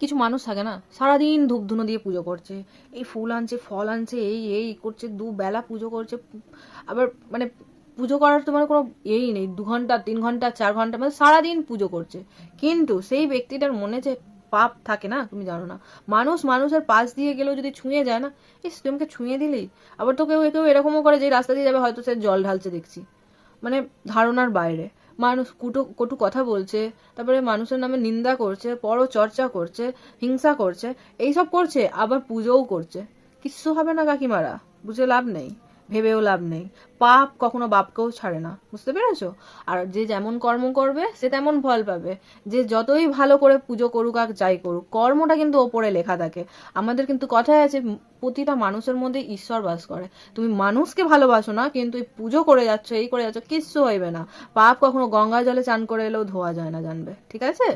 কিছু মানুষ থাকে না, সারাদিন ধূপ ধুনো দিয়ে পুজো করছে, এই ফুল আনছে, ফল আনছে, এই এই করছে, দুবেলা পুজো করছে। আবার মানে পুজো করার তোমার কোনো নেই, 2 ঘন্টা 3 ঘন্টা 4 ঘন্টা, মানে সারাদিন পুজো করছে। কিন্তু সেই ব্যক্তিটার মনে যে পাপ থাকে না, তুমি জানো না। মানুষ মানুষের পাশ দিয়ে গেলেও যদি ছুঁয়ে যায় না, ইস তুই আমাকে ছুঁয়ে দিলি। আবার তো কেউ কেউ এরকমও করে, যে রাস্তা দিয়ে যাবে হয়তো সে জল ঢালছে দেখছি, মানে ধারণার বাইরে। মানুষ কটু কটু কথা বলছে, তারপরে মানুষের নামে নিন্দা করছে, পরচর্চা করছে, হিংসা করছে, এইসব করছে, আবার পুজোও করছে। কিচ্ছু হবে না কাকিমারা, বুঝে লাভ নেই, ভেবেও লাভ নেই। পাপ কখনো বাপকেও ছাড়ে না, বুঝতে পেরেছো? আর যে যেমন কর্ম করবে সে তেমন ফল পাবে। যে যতই ভালো করে পুজো করুক আর যাই করুক, কর্মটা কিন্তু ওপরে লেখা থাকে। আমাদের কিন্তু কথায় আছে, প্রতিটা মানুষের মধ্যে ঈশ্বর বাস করে। তুমি মানুষকে ভালোবাসো না, কিন্তু এই পুজো করে যাচ্ছ, এই করে যাচ্ছ, কিচ্ছু হইবে না। পাপ কখনো গঙ্গা জলে চান করে এলেও ধোয়া যায় না, জানবে, ঠিক আছে?